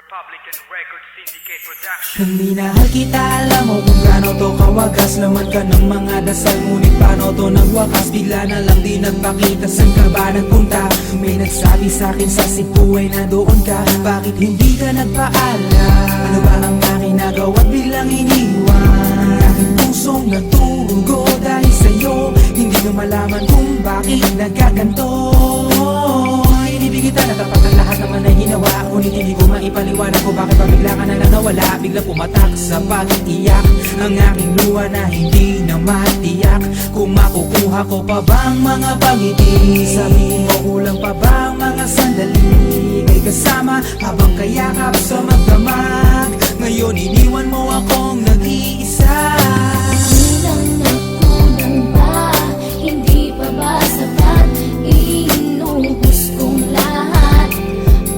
Republican Record Syndicate Production. Kung minahal kita, alam mo kung gaano to kawagas. Laman ka ng mga dasal, ngunit paano to nagwakas? Bigla na lang di nagpakita, saan ka ba nagpunta? May nagsabi sa'kin sa Cebu ay nandoon ka. Bakit hindi ka nagpaalam? Ano ba ang aking nagawa't biglang iniwan? Ang aking pusong nagtugo dahil sa'yo. Hindi mo malaman kung bakit nagkaganto. Inibig kita na tapat ang lahat naman ay ginawa, ngunit hindi ko maipaliwanag kung bakit pabigla ka na lang nawala. Bigla pumatak sa pag-iiyak ang aking luha na hindi na matiyak. Kung makukuha ko pa bang mga pangiti? Sabihin mo kulang pa bang mga sandali? May kasama habang kayakap sa magdamag. Ngayon iniwan mo akong nag-iisa. Kulang na kulang ba? Hindi pa ba sapat? Inuubos kong lahat.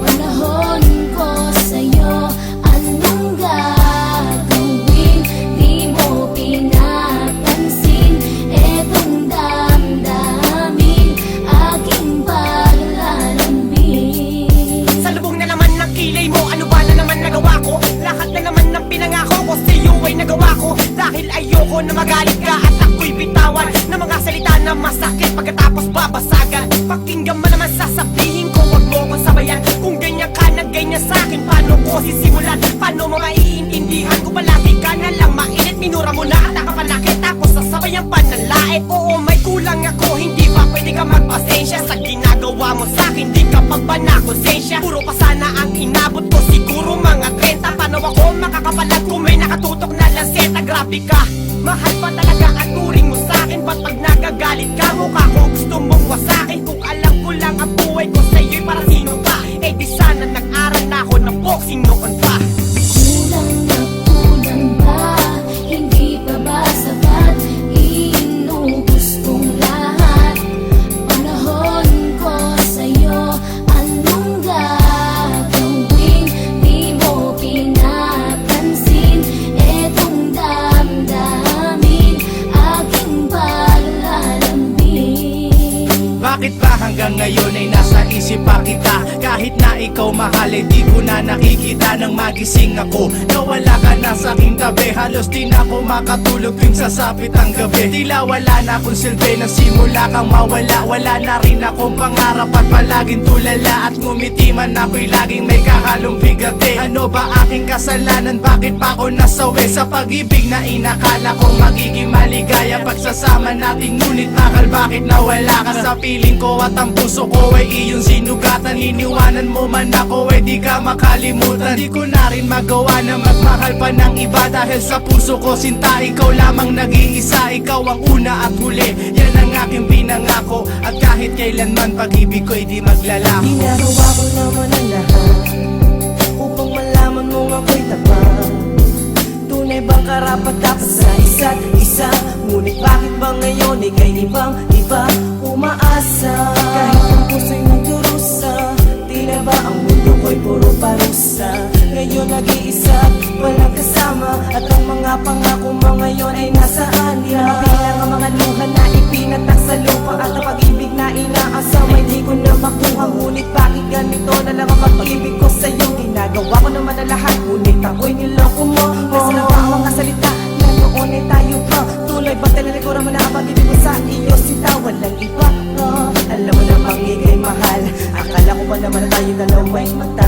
Panahon ko sa'yo, anong gagawin? Di mo pinapansin etong damdamin, aking paglalambing. Salubong na naman ng kilay mo, ano ba na naman nagawa ko? Lahat na naman ng pinangako ko sa'yo ay nagawa ko. Dahil ayoko na magalit ka at ako'y bitawan ng mga salita na masakit pagkatapos babasagan. Pakinggan mo naman sasabihin ko, wag mo kong sabayan. Kung ganyan ka na ganyan sa'kin, paano ko sisimulan? Paano mo maiintindihan kung palagi ka na lang mainit? Minura mo na at nakapanakit, tapos sasabayan pa ng lait. Oo, may kulang ako, hindi ba pwede ka magpasensya sa ginagawa mo sa'kin? Di ka pa ba na konsensya? Puro pa sana ang inabot ko, siguro mga 30. Paano ako makakapalag kung may nakatutok na lanseta? Grabe ka, mahal pa talaga ang turing mo sa'kin. Ba't pag nagagalit ka, mukha ko gusto mong wasakin? Kung alam ko lang ang buhay ko sa'yo'y para sino ka? Eh di sana nag-aral na ako ng boxing noon pa. Kulang na kulang ba? Hindi pa ba sapat? Inuubos kong lahat. Panahon ko sa'yo, anong gagawin? Di mo pinapansin etong damdamin, aking paglalambing. Bakit ba hanggang ngayon ay nasa isip pa kita? Kahit na ikaw mahal ay di ko na nakikita. Nang magising ako, nawala ka na sa aking tabi. Halos di na ako makatulog tuwing sasapit ang gabi. Tila wala na akong silbi, nasimula kang mawala. Wala na rin akong pangarap at palaging tulala. At ngumiti man ako'y laging may kahalong bigati. Ano ba aking kasalanan? Bakit pa ako nasawi sa pag-ibig na inakala kong magiging maligaya? Pagsasama natin ngunit nakal, bakit nawala ka sa piling ko? At ang puso ko ay iyong sinugatan. Iniwanan mo man ako ay di ka makalimutan. Di ko na rin magawa na magmahal pa ng iba. Dahil sa puso ko sinta, ikaw lamang nag-iisa. Ikaw ang una at huli, yan ang aking pinangako. At kahit kailanman pag-ibig ko'y di maglalako. Ginagawa ko naman ang lahat upang malaman mong ako'y tapat. Tunay bang karapat dapat sa isa't isa? Ngunit bakit ba ngayon ika'y ibang-iba umaasa? Kahit ang puso'y nagdurusa, tila ba ang mundo ko'y puro parusa? Ngayon nag-iisa, walang kasama. At ang mga pangako mo ngayon ay nasaan? Di na mabilang ang mga luha na ipinatak sa lupa. At ang pag-ibig na inaasam ay di ko na makuha. Ngunit bakit ganito na lang ang pag-ibig ko sa'yo? Ginagawa ko naman na lahat, ngunit ako'y niloko mo. Nasa lang ang mga salita na noon ay tayo pa. Tuloy ba talalikuran mo na ang pag-ibig ko sa iyo? Sita, walang iba. Alam mo namang ika'y mahal. Akala ko ba naman na tayong dalawa'y magtapos?